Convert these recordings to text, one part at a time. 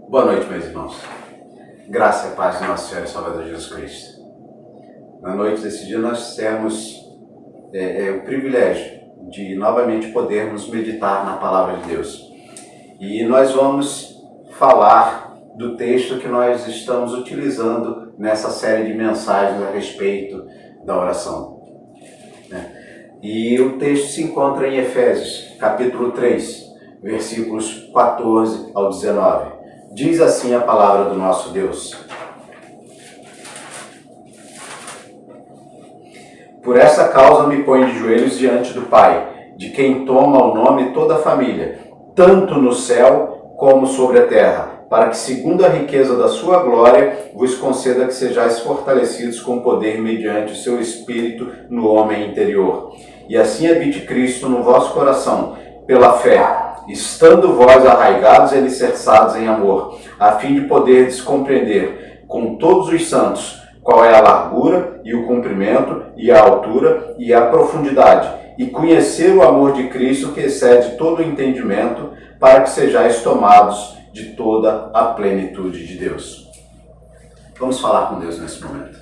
Boa noite, meus irmãos. Graça e paz do nosso Senhor e Salvador Jesus Cristo. Na noite desse dia nós temos o privilégio de novamente podermos meditar na Palavra de Deus. E nós vamos falar do texto que nós estamos utilizando nessa série de mensagens a respeito da oração. E o texto se encontra em Efésios, capítulo 3, versículos 14 ao 19. Diz assim a palavra do nosso Deus: Por essa causa me ponho de joelhos diante do Pai, de quem toma o nome toda a família, tanto no céu como sobre a terra, para que, segundo a riqueza da sua glória, vos conceda que sejais fortalecidos com poder mediante o seu Espírito no homem interior. E assim habite Cristo no vosso coração, pela fé, estando vós arraigados e alicerçados em amor, a fim de poderdes compreender com todos os santos qual é a largura e o comprimento e a altura e a profundidade, e conhecer o amor de Cristo que excede todo o entendimento, para que sejais tomados de toda a plenitude de Deus. Vamos falar com Deus nesse momento.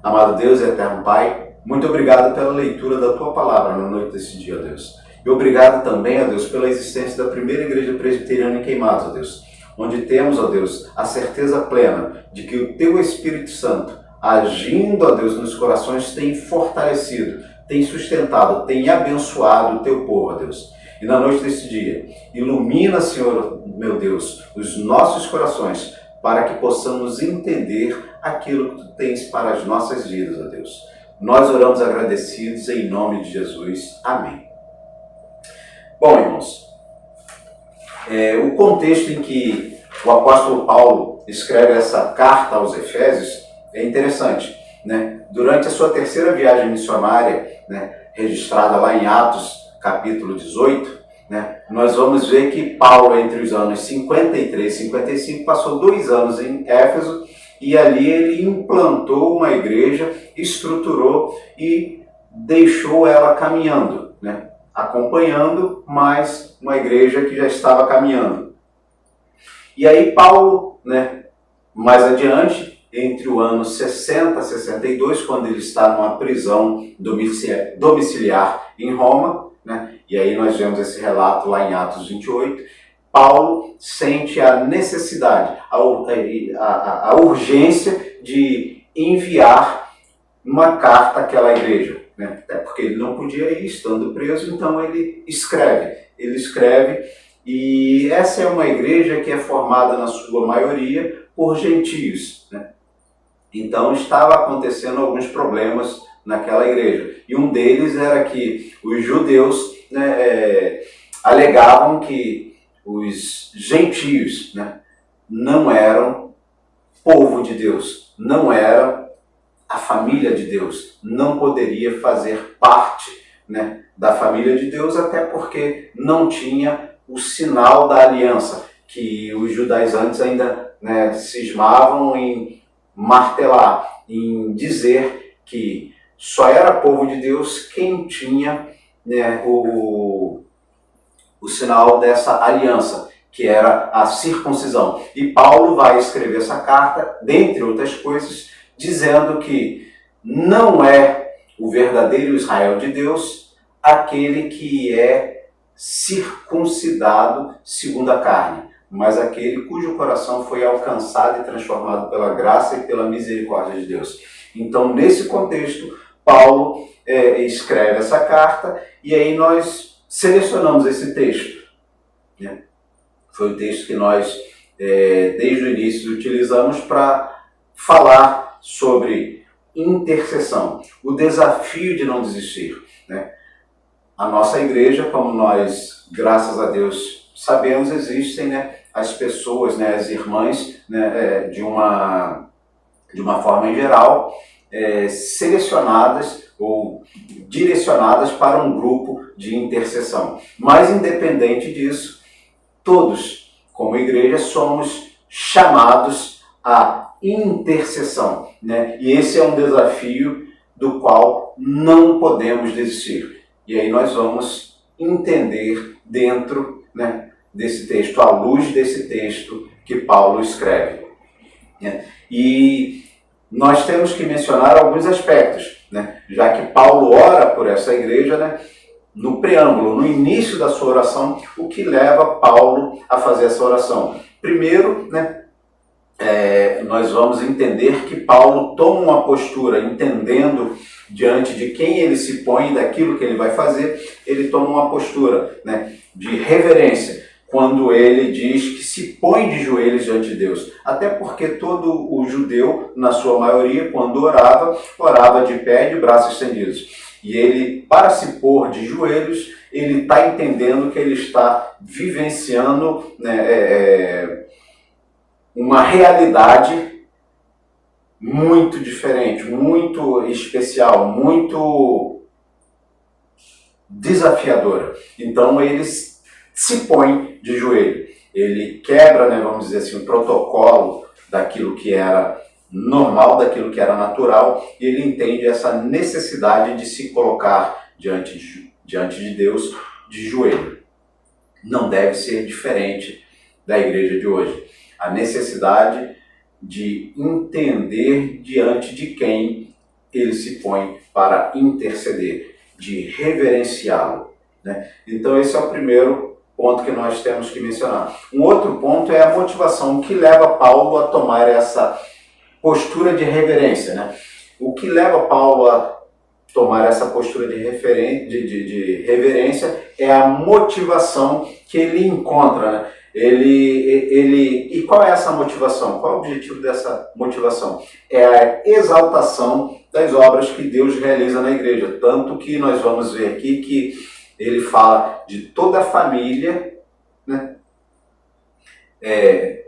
Amado Deus e eterno Pai, muito obrigado pela leitura da Tua Palavra na noite desse dia, Deus. E obrigado também, ó Deus, pela existência da primeira igreja presbiteriana em Queimados, ó Deus, onde temos, ó Deus, a certeza plena de que o Teu Espírito Santo, agindo, ó Deus, nos corações, tem fortalecido, tem sustentado, tem abençoado o Teu povo, ó Deus. E na noite desse dia, ilumina, Senhor, meu Deus, os nossos corações, para que possamos entender aquilo que Tu tens para as nossas vidas, ó Deus. Nós oramos agradecidos em nome de Jesus. Amém. Bom, irmãos, o contexto em que o apóstolo Paulo escreve essa carta aos Efésios é interessante, né? Durante a sua terceira viagem missionária, né, registrada lá em Atos, capítulo 18, né, nós vamos ver que Paulo, entre os anos 53 e 55, passou 2 anos em Éfeso, e ali ele implantou uma igreja, estruturou e deixou ela caminhando, né? Acompanhando mais uma igreja que já estava caminhando. E aí Paulo, né, mais adiante, entre o ano 60 e 62, quando ele está numa prisão domiciliar em Roma, né, e aí nós vemos esse relato lá em Atos 28, Paulo sente a necessidade, a urgência de enviar uma carta àquela igreja. Até porque ele não podia ir estando preso, então ele escreve, e essa é uma igreja que é formada na sua maioria por gentios, né? Então estava acontecendo alguns problemas naquela igreja, e um deles era que os judeus, né, alegavam que os gentios, né, não eram povo de Deus, não eram a família de Deus, não poderia fazer parte, né, da família de Deus, até porque não tinha o sinal da aliança, que os judaizantes ainda, né, cismavam em martelar, em dizer que só era povo de Deus quem tinha, né, o sinal dessa aliança, que era a circuncisão. E Paulo vai escrever essa carta, dentre outras coisas, dizendo que não é o verdadeiro Israel de Deus aquele que é circuncidado segundo a carne, mas aquele cujo coração foi alcançado e transformado pela graça e pela misericórdia de Deus. Então, nesse contexto, Paulo escreve essa carta, e aí nós selecionamos esse texto, né? Foi o texto que nós, desde o início, utilizamos para falar sobre intercessão, o desafio de não desistir, né? A nossa igreja, como nós, graças a Deus, sabemos, existem, né, as pessoas, né, as irmãs, né, de uma forma em geral, selecionadas ou direcionadas para um grupo de intercessão. Mas, independente disso, todos, como igreja, somos chamados a intercessão, né? E esse é um desafio do qual não podemos desistir. E aí nós vamos entender dentro, né, desse texto, à luz desse texto que Paulo escreve. E nós temos que mencionar alguns aspectos, já que Paulo ora por essa igreja, no preâmbulo, no início da sua oração, o que leva Paulo a fazer essa oração. Primeiro, nós vamos entender que Paulo toma uma postura, entendendo diante de quem ele se põe, daquilo que ele vai fazer, ele toma uma postura de reverência, quando ele diz que se põe de joelhos diante de Deus. Até porque todo o judeu, na sua maioria, quando orava de pé e de braços estendidos. E ele, para se pôr de joelhos, ele está entendendo que ele está vivenciando uma realidade muito diferente, muito especial, muito desafiadora. Então ele se põe de joelho. Ele quebra, vamos dizer assim, o protocolo daquilo que era normal, daquilo que era natural, e ele entende essa necessidade de se colocar diante de Deus de joelho. Não deve ser diferente da igreja de hoje. A necessidade de entender diante de quem ele se põe para interceder, de reverenciá-lo. Então esse é o primeiro ponto que nós temos que mencionar. Um outro ponto é a motivação que leva Paulo a tomar essa postura de reverência. O que leva Paulo a tomar essa postura de reverência é a motivação que ele encontra. E qual é essa motivação? Qual é o objetivo dessa motivação? É a exaltação das obras que Deus realiza na igreja. Tanto que nós vamos ver aqui que ele fala de toda a família,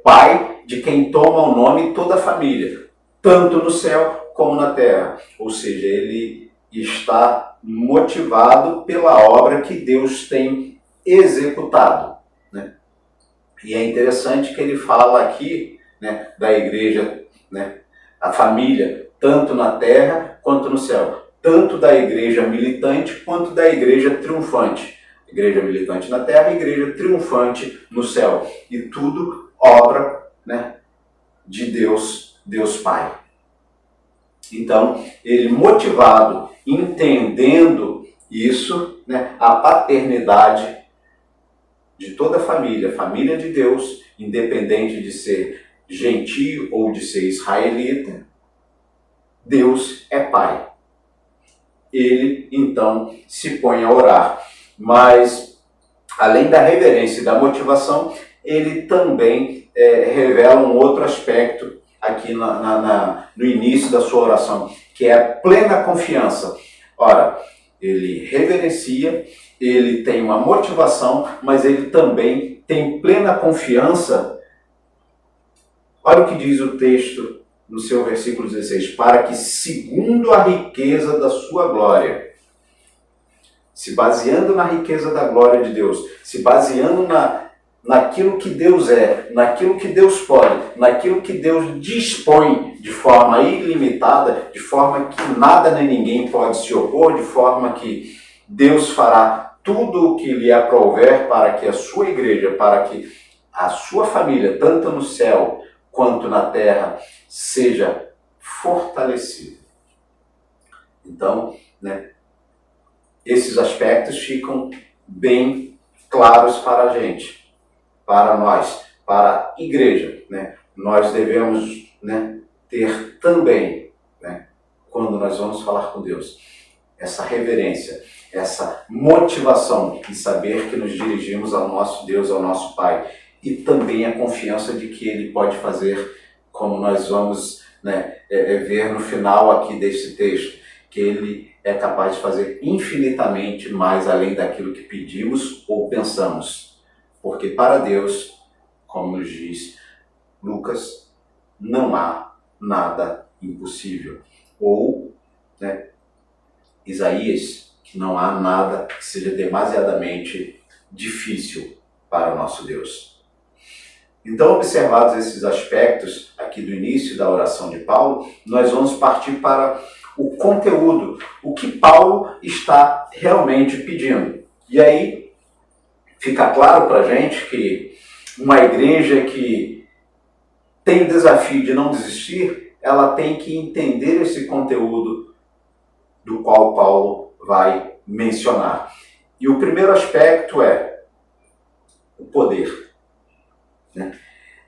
pai, de quem toma o nome toda a família, tanto no céu como na terra. Ou seja, ele está motivado pela obra que Deus tem executado. E é interessante que ele fala aqui da igreja, a família, tanto na terra quanto no céu. Tanto da igreja militante quanto da igreja triunfante. Igreja militante na terra e igreja triunfante no céu. E tudo obra de Deus Pai. Então, ele motivado, entendendo isso, a paternidade de toda a família de Deus, independente de ser gentio ou de ser israelita, Deus é Pai. Ele, então, se põe a orar. Mas, além da reverência e da motivação, ele também revela um outro aspecto aqui no início da sua oração, que é a plena confiança. Ora, ele reverencia, ele tem uma motivação, mas ele também tem plena confiança. Olha o que diz o texto no seu versículo 16, para que segundo a riqueza da sua glória, se baseando na riqueza da glória de Deus, se baseando naquilo que Deus é, naquilo que Deus pode, naquilo que Deus dispõe de forma ilimitada, de forma que nada nem ninguém pode se opor, de forma que Deus fará tudo o que lhe aprouver para que a sua igreja, para que a sua família, tanto no céu quanto na terra, seja fortalecida. Então, esses aspectos ficam bem claros para a gente, para nós, para a igreja. Nós devemos ter também, quando nós vamos falar com Deus, essa reverência, essa motivação em saber que nos dirigimos ao nosso Deus, ao nosso Pai, e também a confiança de que Ele pode fazer, como nós vamos ver no final aqui desse texto, que Ele é capaz de fazer infinitamente mais além daquilo que pedimos ou pensamos. Porque para Deus, como nos diz Lucas, não há nada impossível. Ou, Isaías, que não há nada que seja demasiadamente difícil para o nosso Deus. Então, observados esses aspectos aqui do início da oração de Paulo, nós vamos partir para o conteúdo, o que Paulo está realmente pedindo. E aí, fica claro para a gente que uma igreja que tem o desafio de não desistir, ela tem que entender esse conteúdo do qual Paulo vai mencionar. E o primeiro aspecto é o poder, né?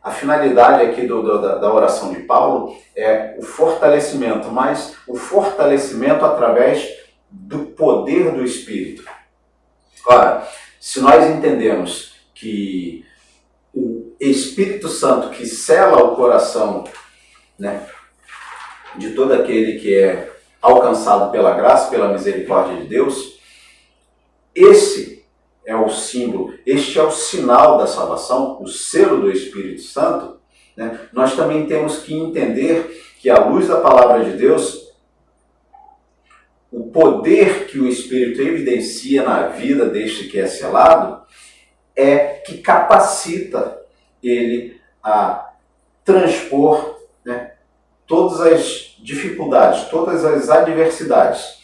A finalidade aqui da oração de Paulo é o fortalecimento, mas o fortalecimento através do poder do Espírito. Ora, se nós entendemos que o Espírito Santo que sela o coração, né, de todo aquele que é alcançado pela graça, pela misericórdia de Deus, esse é o símbolo, este é o sinal da salvação, o selo do Espírito Santo, né? Nós também temos que entender que, à luz da palavra de Deus, o poder que o Espírito evidencia na vida deste que é selado é que capacita ele a transpor, né, todas as dificuldades, todas as adversidades,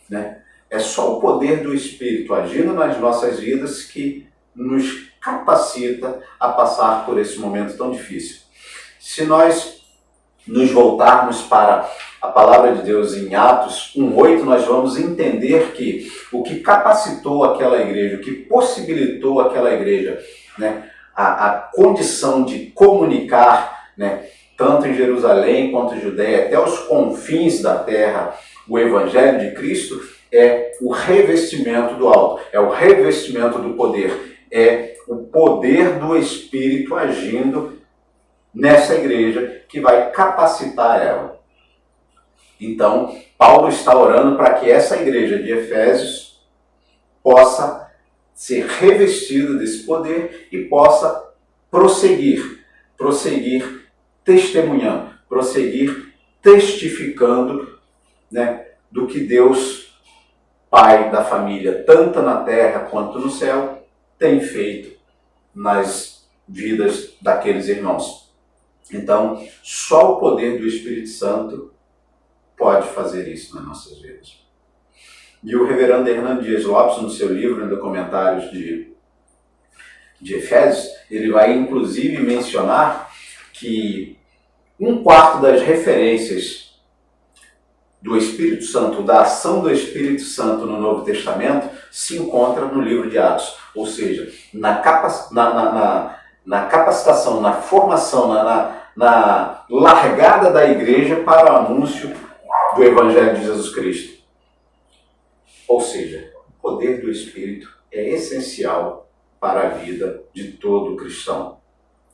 né? É só o poder do Espírito agindo nas nossas vidas que nos capacita a passar por esse momento tão difícil. Se nós nos voltarmos para a palavra de Deus em Atos 1:8, nós vamos entender que o que capacitou aquela igreja, o que possibilitou aquela igreja, né, a condição de comunicar, né, tanto em Jerusalém quanto em Judeia, até os confins da terra, o Evangelho de Cristo, é o revestimento do alto, é o revestimento do poder, é o poder do Espírito agindo nessa igreja que vai capacitar ela. Então, Paulo está orando para que essa igreja de Efésios possa ser revestida desse poder e possa prosseguir testemunhando, prosseguir testificando, né, do que Deus, Pai da família, tanto na terra quanto no céu, tem feito nas vidas daqueles irmãos. Então, só o poder do Espírito Santo pode fazer isso nas nossas vidas. E o reverendo Hernando Dias Lopes, no seu livro, no Comentários de Efésios, ele vai inclusive mencionar que 1/4 das referências do Espírito Santo, da ação do Espírito Santo no Novo Testamento, se encontra no livro de Atos. Ou seja, na capacitação, na formação, na largada da igreja para o anúncio do Evangelho de Jesus Cristo. Ou seja, o poder do Espírito é essencial para a vida de todo cristão.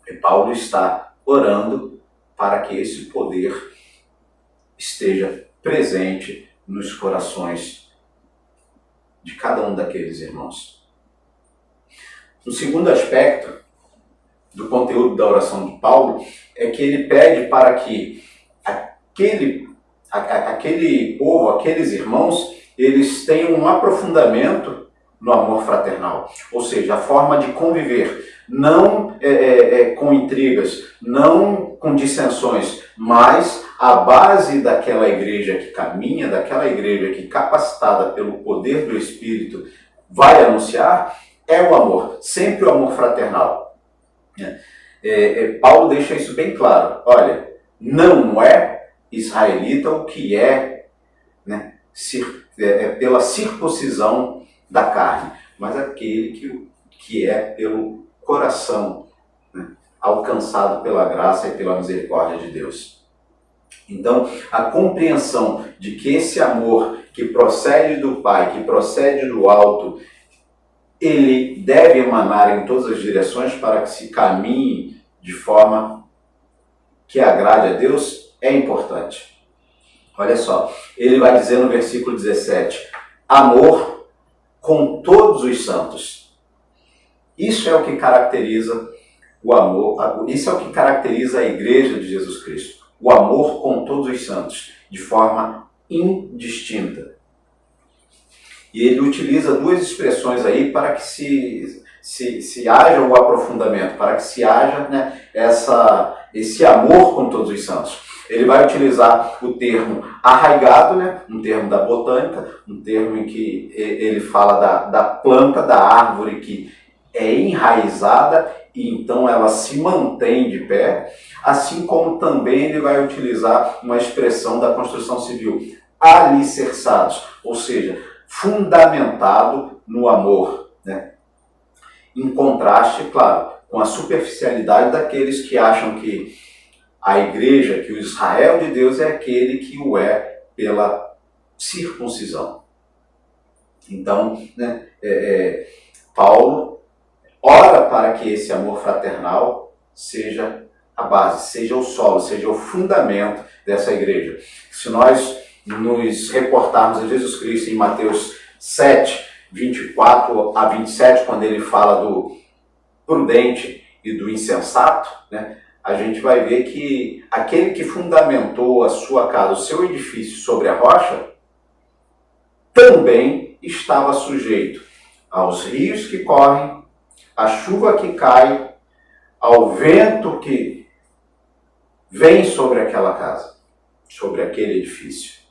E Paulo está orando para que esse poder esteja presente nos corações de cada um daqueles irmãos. O segundo aspecto do conteúdo da oração de Paulo é que ele pede para que aquele povo, aqueles irmãos, eles tenham um aprofundamento no amor fraternal. Ou seja, a forma de conviver, não com intrigas, não com dissensões, mas a base daquela igreja que caminha, daquela igreja que, capacitada pelo poder do Espírito, vai anunciar, é o amor, sempre o amor fraternal. Paulo deixa isso bem claro. Olha, não é israelita o que é, né, pela circuncisão da carne, mas aquele que é pelo coração, né, alcançado pela graça e pela misericórdia de Deus. Então, a compreensão de que esse amor que procede do Pai, que procede do alto, ele deve emanar em todas as direções para que se caminhe de forma que agrade a Deus, é importante. Olha só, ele vai dizer no versículo 17, amor com todos os santos. Isso é o que caracteriza o amor, isso é o que caracteriza a igreja de Jesus Cristo. O amor com todos os santos, de forma indistinta. E ele utiliza duas expressões aí para que se haja o aprofundamento, para que se haja, né, esse amor com todos os santos. Ele vai utilizar o termo arraigado, né, um termo da botânica, um termo em que ele fala da planta, da árvore que é enraizada e então ela se mantém de pé, assim como também ele vai utilizar uma expressão da construção civil, alicerçados, ou seja, fundamentado no amor, né? Em contraste, claro, com a superficialidade daqueles que acham que a igreja, que o Israel de Deus é aquele que o é pela circuncisão. Então, né, Paulo ora para que esse amor fraternal seja a base, seja o solo, seja o fundamento dessa igreja. Se nós nos reportarmos a Jesus Cristo em Mateus 7, 24 a 27, quando ele fala do prudente e do insensato, né, a gente vai ver que aquele que fundamentou a sua casa, o seu edifício sobre a rocha, também estava sujeito aos rios que correm, à chuva que cai, ao vento que vem sobre aquela casa, sobre aquele edifício.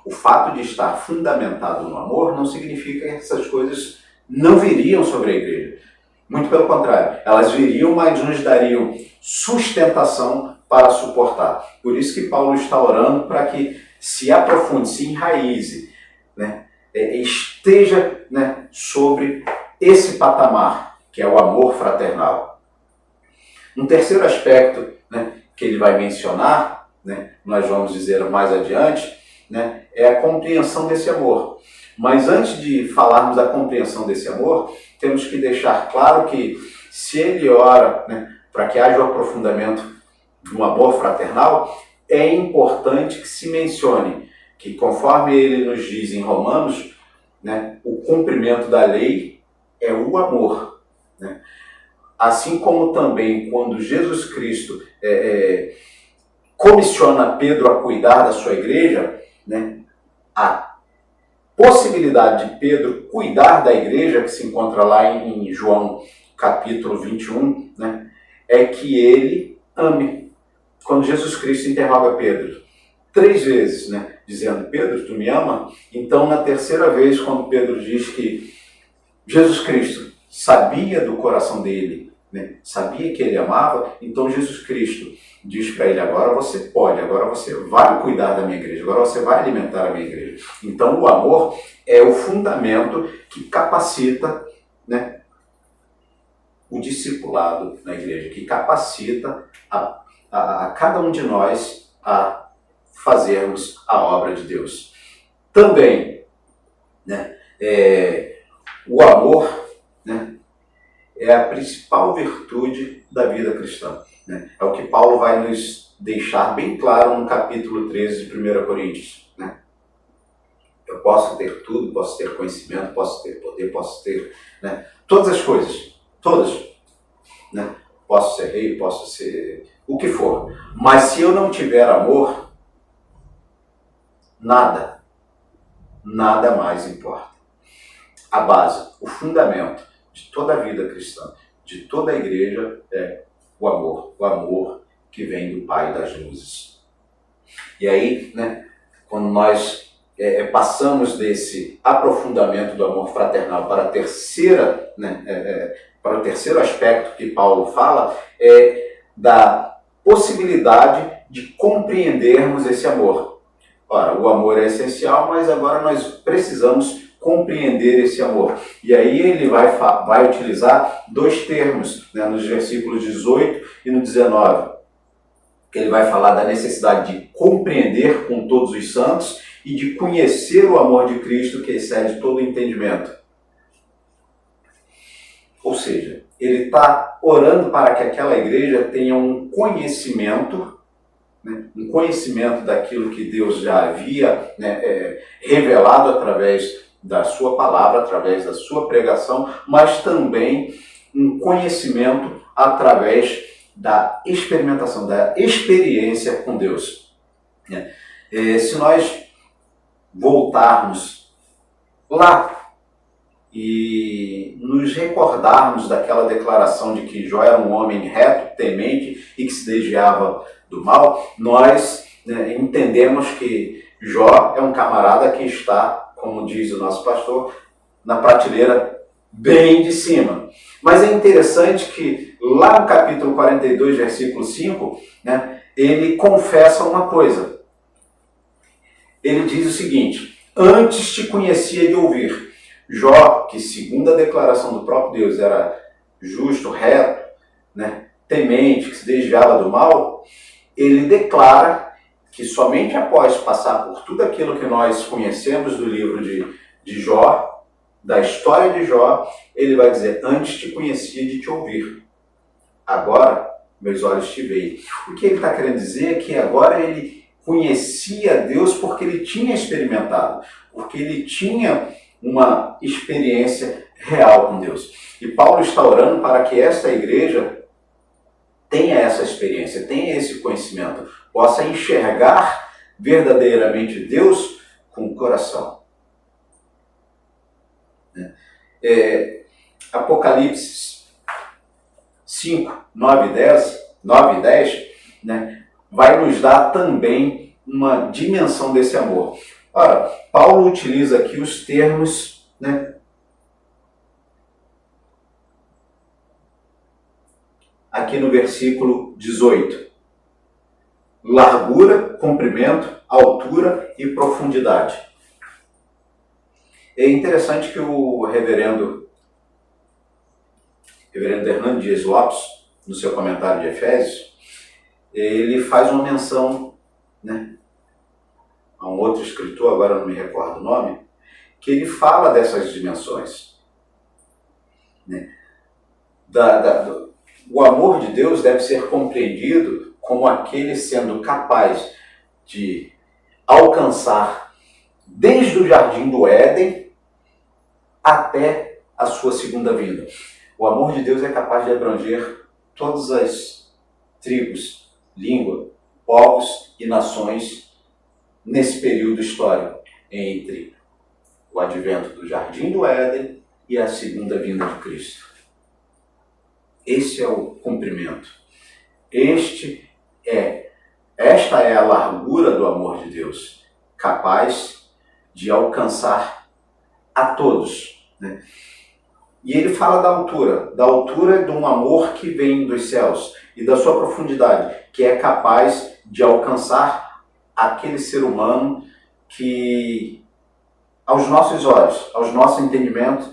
O fato de estar fundamentado no amor não significa que essas coisas não viriam sobre a igreja. Muito pelo contrário, elas viriam, mas nos dariam sustentação para suportar. Por isso que Paulo está orando para que se aprofunde, se enraize, né? Esteja, né, sobre esse patamar, que é o amor fraternal. Um terceiro aspecto, né, que ele vai mencionar, né, nós vamos dizer mais adiante, né, é a compreensão desse amor. Mas antes de falarmos da compreensão desse amor, temos que deixar claro que se ele ora, né, para que haja o aprofundamento de um amor fraternal, é importante que se mencione que, conforme ele nos diz em Romanos, né, o cumprimento da lei é o amor, né? Assim como também quando Jesus Cristo comissiona Pedro a cuidar da sua igreja, né, a possibilidade de Pedro cuidar da igreja, que se encontra lá em João capítulo 21, né, é que ele ame. Quando Jesus Cristo interroga Pedro 3 vezes, né, dizendo, Pedro, tu me ama? Então, na terceira vez, quando Pedro diz que Jesus Cristo sabia do coração dele, né, sabia que ele amava, então Jesus Cristo diz para ele, agora você pode, agora você vai cuidar da minha igreja, agora você vai alimentar a minha igreja. Então, o amor é o fundamento que capacita, né, o discipulado na igreja, que capacita a cada um de nós a fazermos a obra de Deus. Também, né, o amor, né, é a principal virtude da vida cristã, né? É o que Paulo vai nos deixar bem claro no capítulo 13 de 1 Coríntios. Né? Eu posso ter tudo, posso ter conhecimento, posso ter poder, posso ter, né, todas as coisas, todas. Né? Posso ser rei, posso ser o que for. Mas se eu não tiver amor, nada mais importa. A base, o fundamento de toda a vida cristã, de toda a igreja é o amor que vem do Pai das luzes. E aí, né, quando nós passamos desse aprofundamento do amor fraternal para a terceira, né, para o terceiro aspecto que Paulo fala, é da possibilidade de compreendermos esse amor. Ora, o amor é essencial, mas agora nós precisamos compreender esse amor. E aí ele vai utilizar 2 termos, né, nos versículos 18 e no 19, que ele vai falar da necessidade de compreender com todos os santos e de conhecer o amor de Cristo que excede todo o entendimento. Ou seja, ele está orando para que aquela igreja tenha um conhecimento, né, um conhecimento daquilo que Deus já havia, né, revelado através da sua palavra, através da sua pregação, mas também um conhecimento através da experimentação, da experiência com Deus. Se nós voltarmos lá e nos recordarmos daquela declaração de que Jó era um homem reto, temente e que se desviava do mal, nós, né, entendemos que Jó é um camarada que está, como diz o nosso pastor, na prateleira bem de cima. Mas é interessante que lá no capítulo 42, versículo 5, né, ele confessa uma coisa. Ele diz o seguinte: antes te conhecia de ouvir. Jó, que segundo a declaração do próprio Deus era justo, reto, né, temente, que se desviava do mal, ele declara que somente após passar por tudo aquilo que nós conhecemos do livro de Jó, da história de Jó, ele vai dizer: antes te conhecia de te ouvir, agora meus olhos te veem. O que ele está querendo dizer é que agora ele conhecia Deus porque ele tinha experimentado, porque ele tinha uma experiência real com Deus. E Paulo está orando para que esta igreja tenha essa experiência, tenha esse conhecimento, possa enxergar verdadeiramente Deus com o coração. Apocalipse 5, 9 e 10, né, vai nos dar também uma dimensão desse amor. Ora, Paulo utiliza aqui os termos, né, aqui no versículo 18. Largura, comprimento, altura e profundidade. É interessante que o reverendo Hernando Dias Lopes, no seu comentário de Efésios, ele faz uma menção, né, a um outro escritor, agora não me recordo o nome, que ele fala dessas dimensões. Né? O amor de Deus deve ser compreendido como aquele sendo capaz de alcançar desde o jardim do Éden até a sua segunda vinda. O amor de Deus é capaz de abranger todas as tribos, língua, povos e nações nesse período histórico entre o advento do jardim do Éden e a segunda vinda de Cristo. Esse é o cumprimento. Esta é a largura do amor de Deus, capaz de alcançar a todos, né? E ele fala da altura de um amor que vem dos céus e da sua profundidade, que é capaz de alcançar aquele ser humano que, aos nossos olhos, aos nossos entendimentos,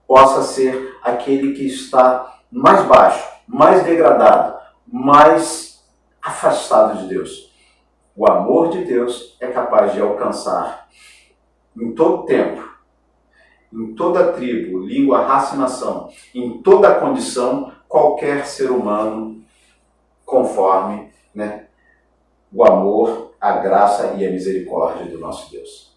possa ser aquele que está mais baixo, mais degradado, mais afastado de Deus. O amor de Deus é capaz de alcançar em todo tempo, em toda tribo, língua, raça e nação, em toda condição, qualquer ser humano, conforme, né, o amor, a graça e a misericórdia do nosso Deus.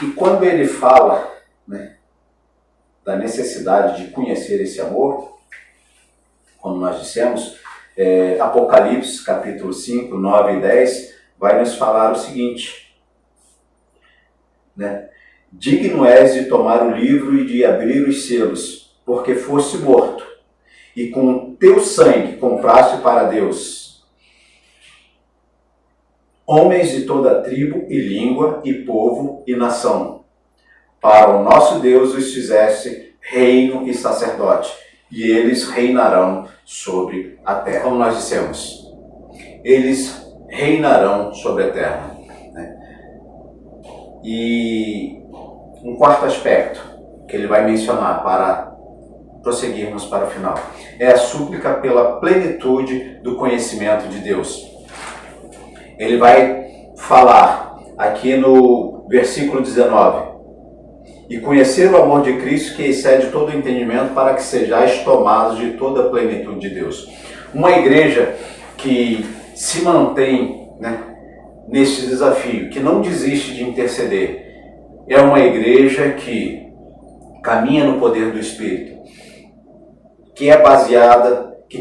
E quando ele fala, né, da necessidade de conhecer esse amor, como nós dissemos, Apocalipse, capítulo 5, 9 e 10, vai nos falar o seguinte, né? Digno és de tomar o livro e de abrir os selos, porque foste morto, e com o teu sangue compraste para Deus homens de toda tribo e língua e povo e nação. Para o nosso Deus os fizeste reino e sacerdote, e eles reinarão sobre a terra. Como nós dissemos, eles reinarão sobre a terra. Né? E um quarto aspecto que ele vai mencionar para prosseguirmos para o final é a súplica pela plenitude do conhecimento de Deus. Ele vai falar aqui no versículo 19: e conhecer o amor de Cristo que excede todo o entendimento, para que sejais tomados de toda a plenitude de Deus. Uma igreja que se mantém, né, neste desafio, que não desiste de interceder, é uma igreja que caminha no poder do Espírito, que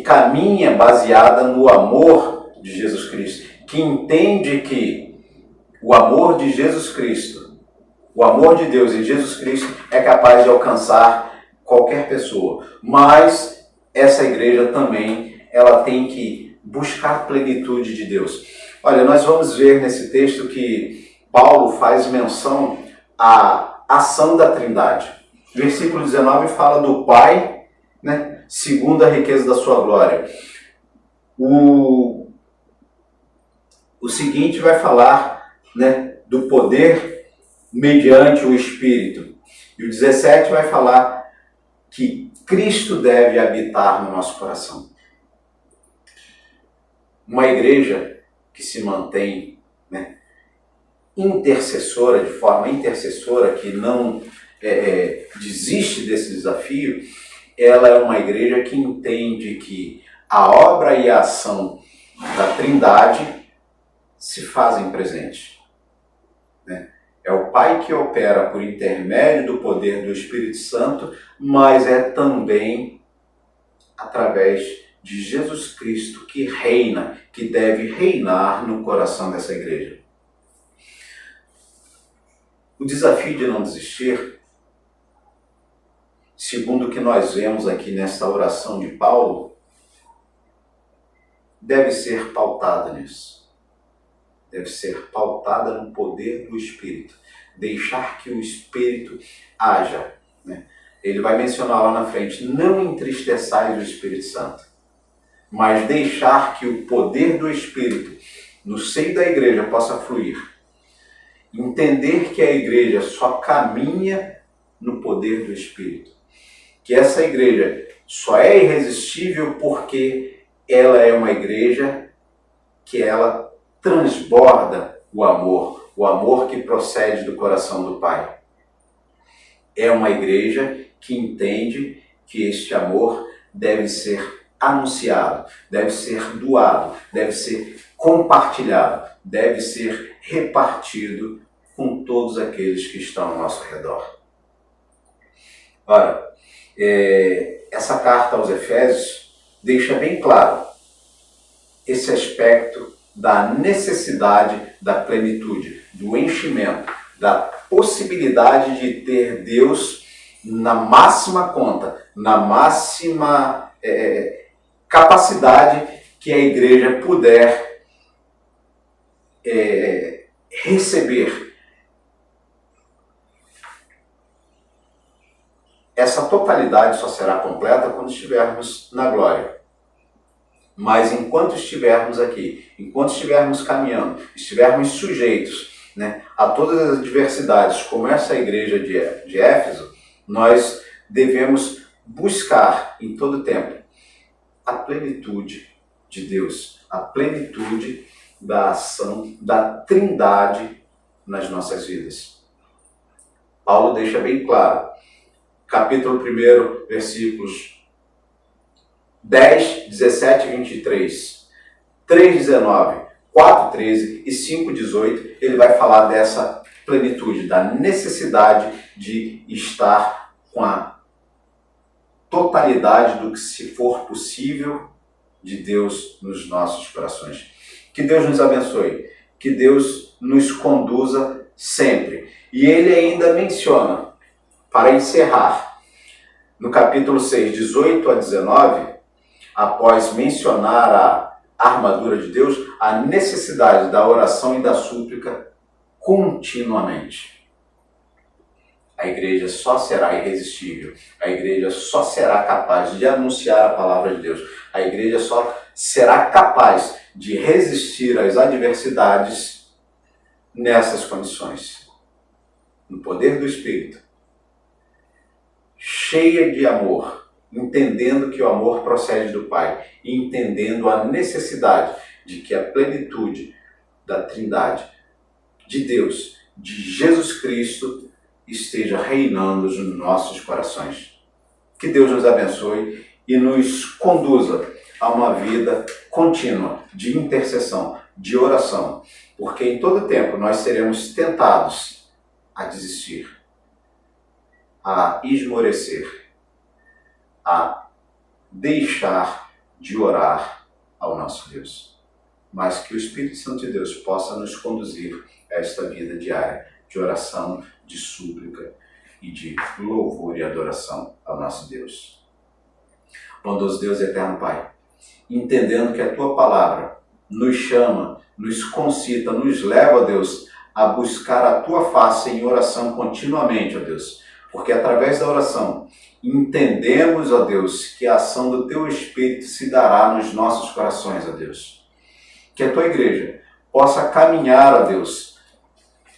caminha baseada no amor de Jesus Cristo, que entende que o amor de Jesus Cristo, o amor de Deus em Jesus Cristo é capaz de alcançar qualquer pessoa. Mas essa igreja também, ela tem que buscar a plenitude de Deus. Olha, nós vamos ver nesse texto que Paulo faz menção à ação da Trindade. Versículo 19 fala do Pai, né, segundo a riqueza da sua glória. O seguinte vai falar, né, do poder mediante o Espírito. E o 17 vai falar que Cristo deve habitar no nosso coração. Uma igreja que se mantém, né, intercessora, de forma intercessora, que não desiste desse desafio, ela é uma igreja que entende que a obra e a ação da Trindade se fazem presente, né? É o Pai que opera por intermédio do poder do Espírito Santo, mas é também através de Jesus Cristo que reina, que deve reinar no coração dessa igreja. O desafio de não desistir, segundo o que nós vemos aqui nesta oração de Paulo, deve ser pautada nisso. Deve ser pautada no poder do Espírito. Deixar que o Espírito haja, né? Ele vai mencionar lá na frente, não entristeçais o Espírito Santo, mas deixar que o poder do Espírito no seio da igreja possa fluir. Entender que a igreja só caminha no poder do Espírito. Que essa igreja só é irresistível porque ela é uma igreja que ela transborda o amor que procede do coração do Pai. É uma igreja que entende que este amor deve ser anunciado, deve ser doado, deve ser compartilhado, deve ser repartido com todos aqueles que estão ao nosso redor. Ora, essa carta aos Efésios deixa bem claro esse aspecto da necessidade da plenitude, do enchimento, da possibilidade de ter Deus na máxima conta, na máxima capacidade que a igreja puder receber. Essa totalidade só será completa quando estivermos na glória. Mas enquanto estivermos aqui, enquanto estivermos caminhando, estivermos sujeitos, né, a todas as adversidades, como essa igreja de Éfeso, nós devemos buscar em todo tempo a plenitude de Deus, a plenitude da ação da Trindade nas nossas vidas. Paulo deixa bem claro, capítulo 1, versículos 10, 17 e 23, 3, 19, 4, 13 e 5, 18, ele vai falar dessa plenitude, da necessidade de estar com a totalidade do que se for possível de Deus nos nossos corações. Que Deus nos abençoe, que Deus nos conduza sempre. E ele ainda menciona, para encerrar, no capítulo 6, 18 a 19, após mencionar a armadura de Deus, a necessidade da oração e da súplica continuamente. A igreja só será irresistível, a igreja só será capaz de anunciar a palavra de Deus, a igreja só será capaz de resistir às adversidades nessas condições. No poder do Espírito, cheia de amor, entendendo que o amor procede do Pai, e entendendo a necessidade de que a plenitude da Trindade, de Deus, de Jesus Cristo, esteja reinando nos nossos corações. Que Deus nos abençoe e nos conduza a uma vida contínua de intercessão, de oração, porque em todo tempo nós seremos tentados a desistir, a esmorecer, a deixar de orar ao nosso Deus. Mas que o Espírito Santo de Deus possa nos conduzir a esta vida diária de oração, de súplica e de louvor e adoração ao nosso Deus. Bondoso Deus eterno Pai, entendendo que a Tua palavra nos chama, nos concita, nos leva, Deus, a buscar a tua face em oração continuamente, ó Deus. Porque através da oração entendemos, ó Deus, que a ação do teu Espírito se dará nos nossos corações, ó Deus. Que a tua igreja possa caminhar, ó Deus,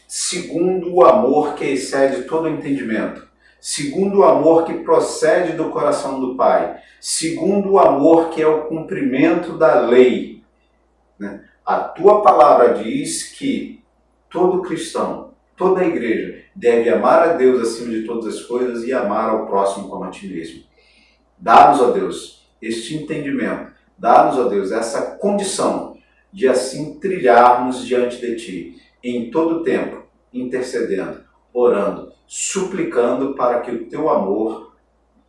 segundo o amor que excede todo o entendimento, segundo o amor que procede do coração do Pai, segundo o amor que é o cumprimento da lei. A tua palavra diz que todo cristão, toda a igreja, deve amar a Deus acima de todas as coisas e amar ao próximo como a ti mesmo. Dá-nos, ó Deus, este entendimento, dá-nos, ó Deus, essa condição de assim trilharmos diante de ti, em todo tempo, intercedendo, orando, suplicando para que o teu amor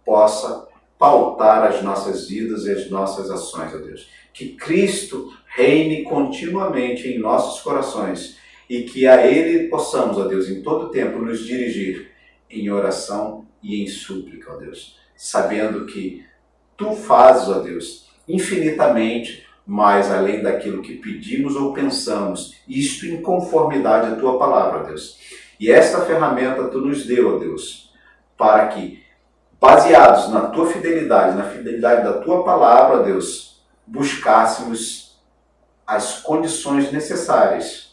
possa pautar as nossas vidas e as nossas ações, ó Deus. Que Cristo reine continuamente em nossos corações e que a Ele possamos, ó Deus, em todo tempo nos dirigir em oração e em súplica, ó Deus, sabendo que Tu fazes, ó Deus, infinitamente mais além daquilo que pedimos ou pensamos, isto em conformidade à Tua palavra, ó Deus. E esta ferramenta Tu nos deu, ó Deus, para que, baseados na Tua fidelidade, na fidelidade da Tua palavra, ó Deus, buscássemos as condições necessárias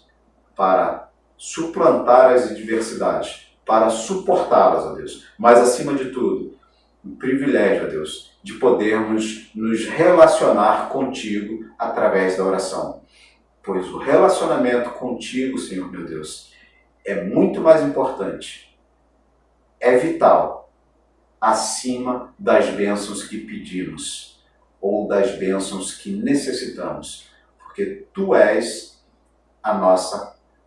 para suplantar as adversidades, para suportá-las, ó Deus. Mas, acima de tudo, um privilégio, ó Deus, de podermos nos relacionar contigo através da oração. Pois o relacionamento contigo, Senhor meu Deus, é muito mais importante, é vital, acima das bênçãos que pedimos ou das bênçãos que necessitamos, porque Tu és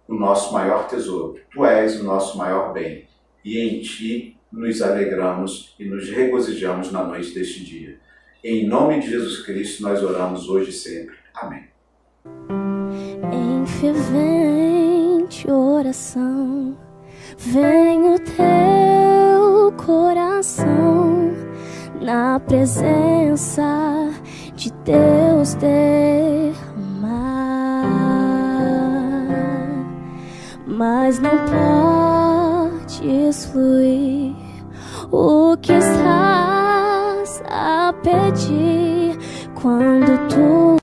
o nosso maior tesouro, Tu és o nosso maior bem, e em Ti nos alegramos e nos regozijamos na noite deste dia. Em nome de Jesus Cristo nós oramos hoje e sempre. Amém. Em fervente oração, vem o teu coração na presença de Deus derramar, mas não podes fluir o que estás a pedir quando tu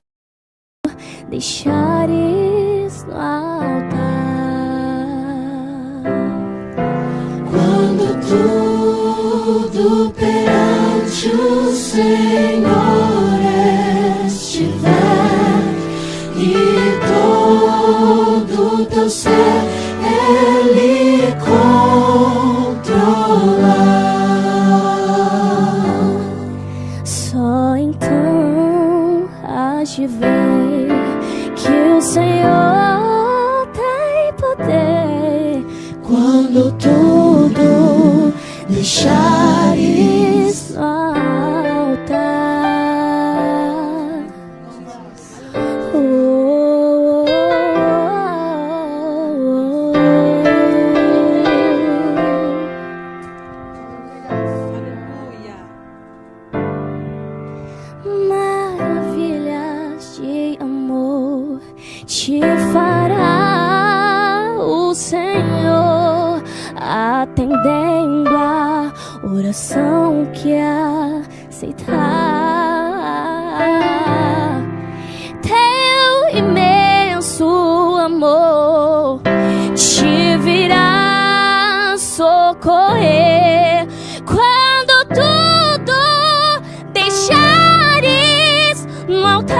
deixares no altar. Quando tudo perante o Senhor estiver e todo teu ser Ele controlar, só então hás de ver que o Senhor tem poder. quando tudo deixares No altar. Oh, oh, maravilhas de amor te fará o Senhor, atendendo a oração que aceitar. Teu imenso amor te virá socorrer quando tudo deixares no altar.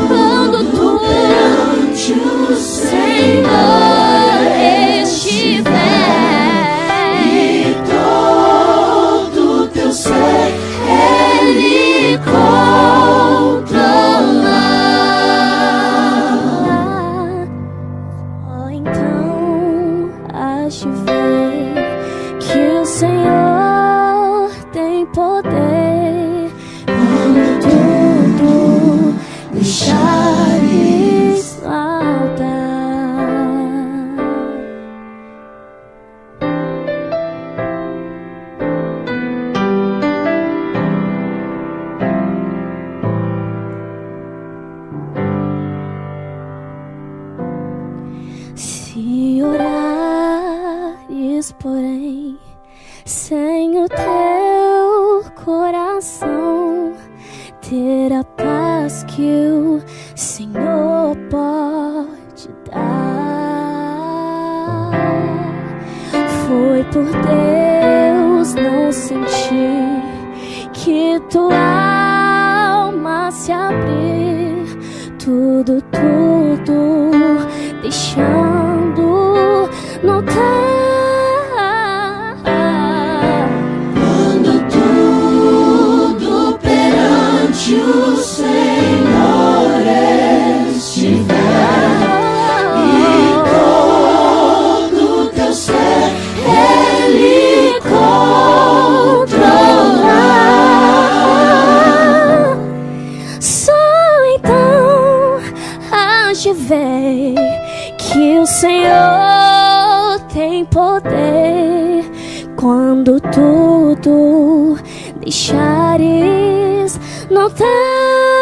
Quando tu perante o Senhor estiver e todo teu ser Ele controlar, oh, então hás de ver que o Senhor tem poder. quando tudo deixares No altar. tens, porém, sem o teu coração, ter a paz que o Senhor pode dar. Foi por Deus não sentir que tua alma se abrir, tudo deixando notar. Quando tudo perante o Senhor estiver e todo teu ser Ele controlar, Só então hás de ver que o Senhor tem poder. Quando tudo deixares notar.